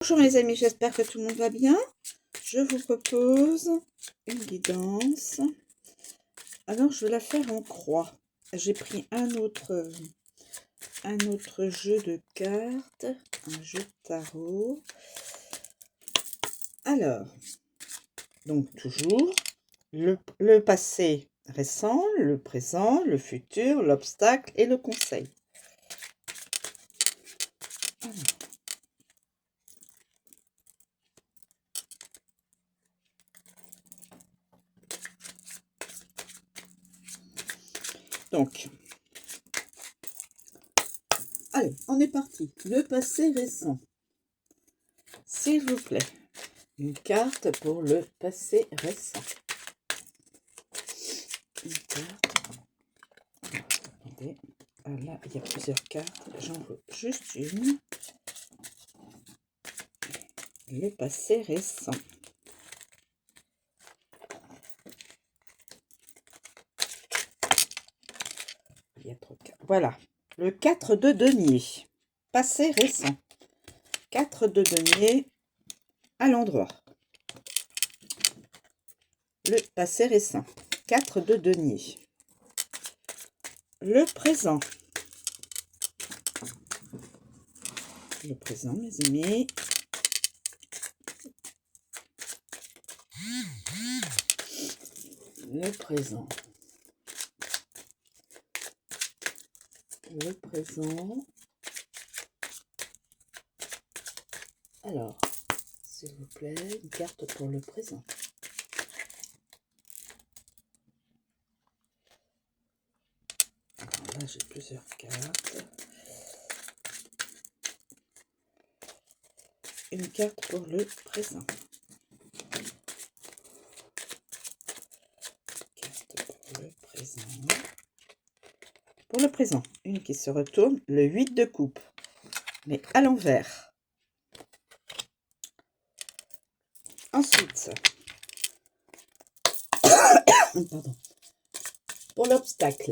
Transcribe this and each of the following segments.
Bonjour mes amis, j'espère que tout le monde va bien. Je vous propose une guidance. Alors je vais la faire en croix. J'ai pris un autre jeu de cartes, un jeu de tarot. Alors, donc toujours le passé récent, le présent, le futur, l'obstacle et le conseil. Alors. Donc, allez, on est parti. Le passé récent. S'il vous plaît, une carte pour le passé récent. Une carte. Attendez. Ah, là, il y a plusieurs cartes. J'en veux juste une. Le passé récent. Il y a trop de cartes. Voilà. Le 4 de denier. Passé récent. 4 de denier à l'endroit. Le passé récent. 4 de denier. Le présent. Le présent, mes amis. Le présent. Le présent. Alors, s'il vous plaît, une carte pour le présent. Alors là, j'ai plusieurs cartes. Une carte pour le présent. Carte pour le présent. Pour le présent, une qui se retourne, le 8 de coupe, mais à l'envers. Ensuite, pardon, pour l'obstacle.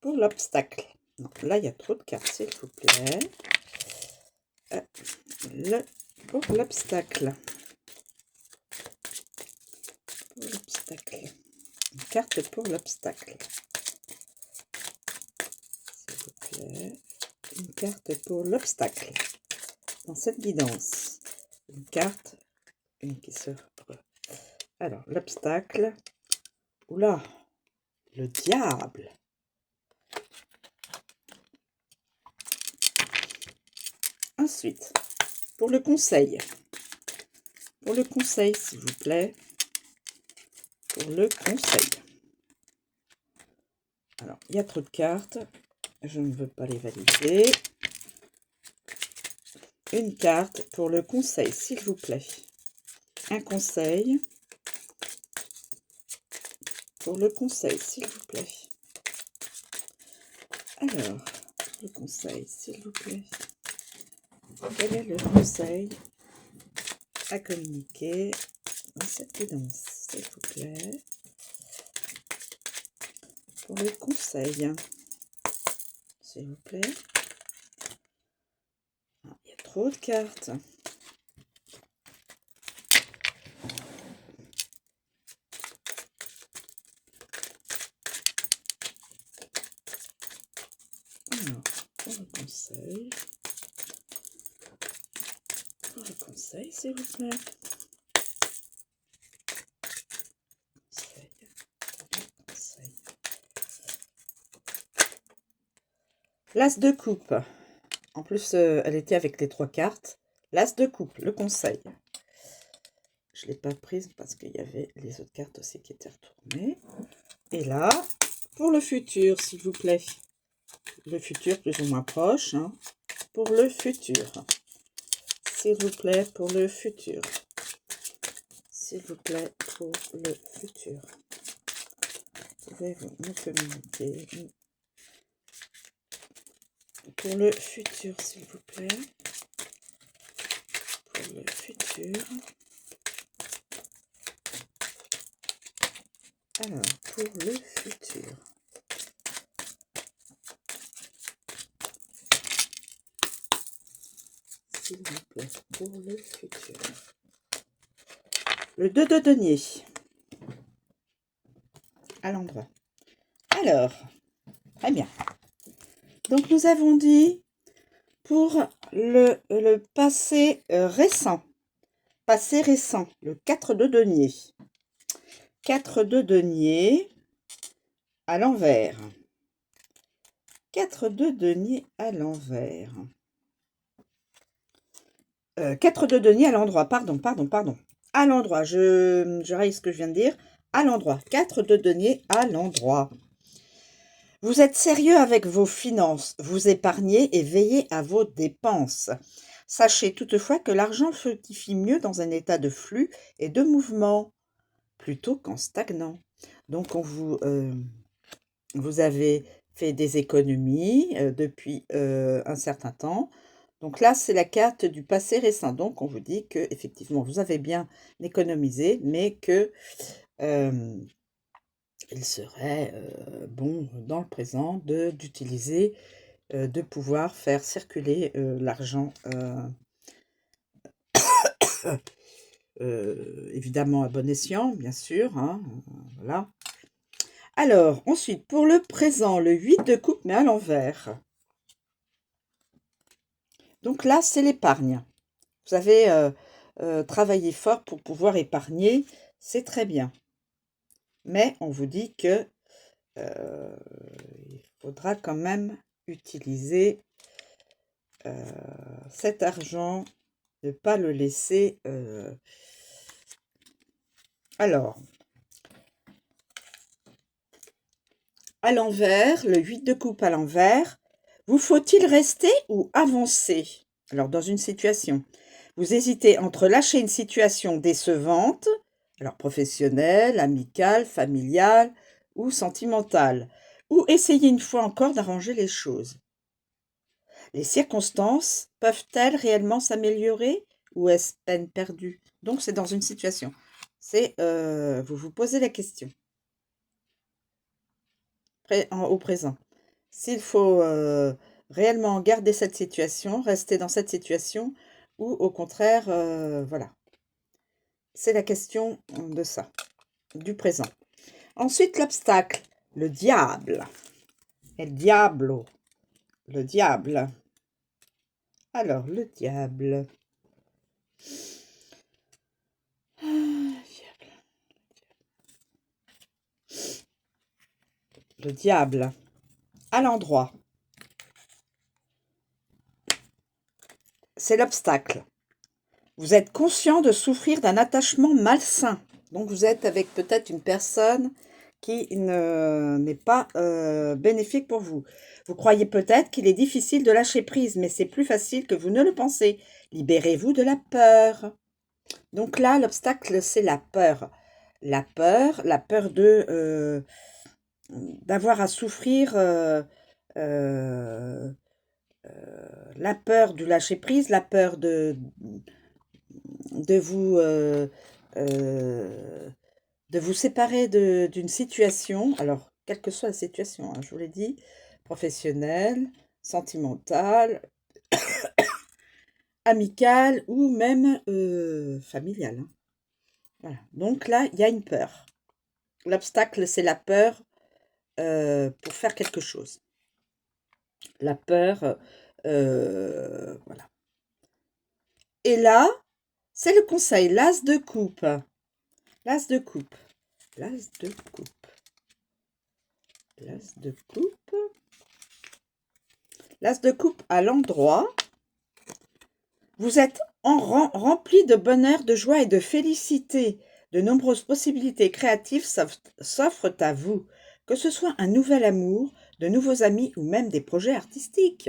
Pour l'obstacle. Non, là, il y a trop de cartes, s'il vous plaît. Pour l'obstacle. Pour l'obstacle. Une carte pour l'obstacle. S'il vous plaît. Une carte pour l'obstacle. Dans cette guidance. Une carte, une qui se... Alors, l'obstacle. Oula, le diable. Ensuite, pour le conseil. Pour le conseil, s'il vous plaît. Pour le conseil. Alors, il y a trop de cartes. Je ne veux pas les valider. Une carte pour le conseil, s'il vous plaît. Un conseil. Pour le conseil, s'il vous plaît. Alors, le conseil, s'il vous plaît. Quel est le conseil à communiquer dans cette guidance, s'il vous plaît? Pour le conseil, s'il vous plaît. Ah, il y a trop de cartes. Alors, pour le conseil. Pour le conseil, s'il vous plaît. Conseil. L'as de coupe. En plus, elle était avec les 3 cartes. L'as de coupe, le conseil. Je ne l'ai pas prise parce qu'il y avait les autres cartes aussi qui étaient retournées. Et là, pour le futur, s'il vous plaît. Le futur plus ou moins proche. Hein. Pour le futur. S'il vous plaît, pour le futur. S'il vous plaît, pour le futur. Pouvez-vous nous communiquer pour le futur, s'il vous plaît. Pour le futur. Alors, pour le futur. s'il vous plaît, pour le futur. Le 2 de denier. À l'endroit. Alors, très bien. Donc, nous avons dit pour le passé récent. Passé récent, le 4 de denier. 4 de denier à l'envers. 4 de denier à l'envers. 4 de denier à l'endroit, pardon. À l'endroit, je raye ce que je viens de dire. À l'endroit, 4 de denier à l'endroit. Vous êtes sérieux avec vos finances, vous épargnez et veillez à vos dépenses. Sachez toutefois que l'argent fructifie mieux dans un état de flux et de mouvement, plutôt qu'en stagnant. Donc, vous avez fait des économies depuis un certain temps. Donc là, c'est la carte du passé récent. Donc, on vous dit que effectivement, vous avez bien économisé, mais que il serait bon dans le présent d'utiliser, de pouvoir faire circuler l'argent, évidemment à bon escient, bien sûr, hein, voilà. Alors, ensuite, pour le présent, le 8 de coupe, mais à l'envers. Donc là, c'est l'épargne. Vous avez travaillé fort pour pouvoir épargner, c'est très bien. Mais on vous dit que il faudra quand même utiliser cet argent, ne pas le laisser. Alors, à l'envers, le 8 de coupe à l'envers, vous faut-il rester ou avancer? Alors, dans une situation, vous hésitez entre lâcher une situation décevante, alors professionnelle, amicale, familiale ou sentimentale, ou essayer une fois encore d'arranger les choses. Les circonstances peuvent-elles réellement s'améliorer ou est-ce peine perdue? Donc, c'est dans une situation. C'est, vous vous posez la question au présent. S'il faut réellement garder cette situation, rester dans cette situation, ou au contraire, voilà. C'est la question de ça, du présent. Ensuite, l'obstacle, le diable. El diablo, le diable. Alors, le diable. Le diable. À l'endroit. C'est l'obstacle. Vous êtes conscient de souffrir d'un attachement malsain. Donc, vous êtes avec peut-être une personne qui n'est pas bénéfique pour vous. Vous croyez peut-être qu'il est difficile de lâcher prise, mais c'est plus facile que vous ne le pensez. Libérez-vous de la peur. Donc là, l'obstacle, c'est la peur. La peur de d'avoir à souffrir, la peur du lâcher prise, la peur de vous euh, de vous séparer d'une situation, alors quelle que soit la situation, hein, je vous l'ai dit, professionnelle, sentimentale, amicale ou même familiale. Hein. Voilà. Donc là, il y a une peur. L'obstacle, c'est la peur pour faire quelque chose. La peur, voilà. Et là, c'est le conseil, l'as de coupe. L'as de coupe. L'as de coupe. L'as de coupe. L'as de coupe à l'endroit. Vous êtes rempli de bonheur, de joie et de félicité. De nombreuses possibilités créatives s'offrent à vous, que ce soit un nouvel amour, de nouveaux amis ou même des projets artistiques.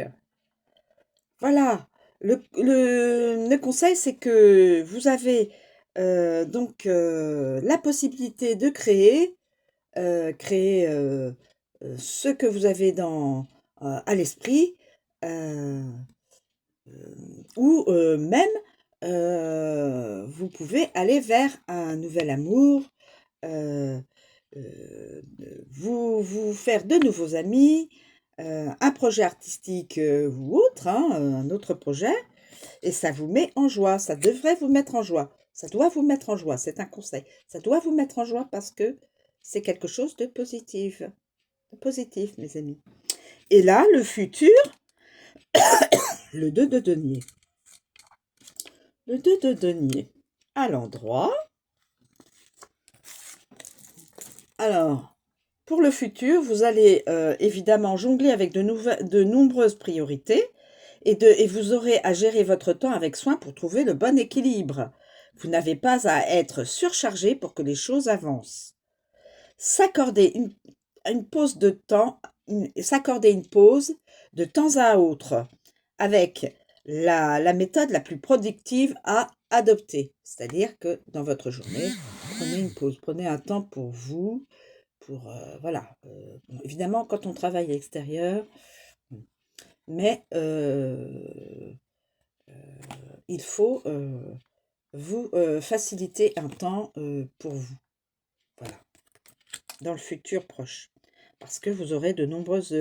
Voilà, le conseil, c'est que vous avez donc la possibilité de créer, ce que vous avez à l'esprit, euh, ou même vous pouvez aller vers un nouvel amour, euh, euh, vous faire de nouveaux amis, un projet artistique ou autre, hein, un autre projet, Et ça vous met en joie, ça devrait vous mettre en joie. Ça doit vous mettre en joie, c'est un conseil. Ça doit vous mettre en joie parce que c'est quelque chose de positif. De positif, mes amis. Et là, le futur, le 2 de denier. Le 2 de denier. À l'endroit. Alors, pour le futur, vous allez évidemment jongler avec de nombreuses priorités et vous aurez à gérer votre temps avec soin pour trouver le bon équilibre. Vous n'avez pas à être surchargé pour que les choses avancent. S'accorder une pause de temps, s'accorder une pause de temps à autre avec la méthode la plus productive à adopter. C'est-à-dire que dans votre journée, prenez une pause, prenez un temps pour vous, pour voilà. Bon, évidemment, quand on travaille à l'extérieur, mais il faut vous faciliter un temps pour vous. Voilà, dans le futur proche. Parce que vous aurez de nombreuses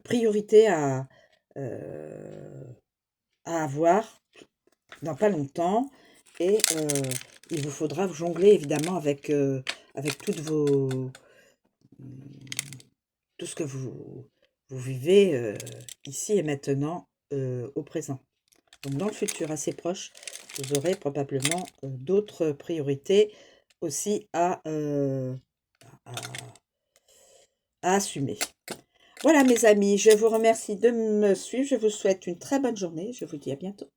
priorités à avoir dans pas longtemps. Et il vous faudra jongler évidemment avec toutes tout ce que vous vivez ici et maintenant au présent. Donc dans le futur assez proche, vous aurez probablement d'autres priorités aussi à assumer. Voilà mes amis, je vous remercie de me suivre. Je vous souhaite une très bonne journée. Je vous dis à bientôt.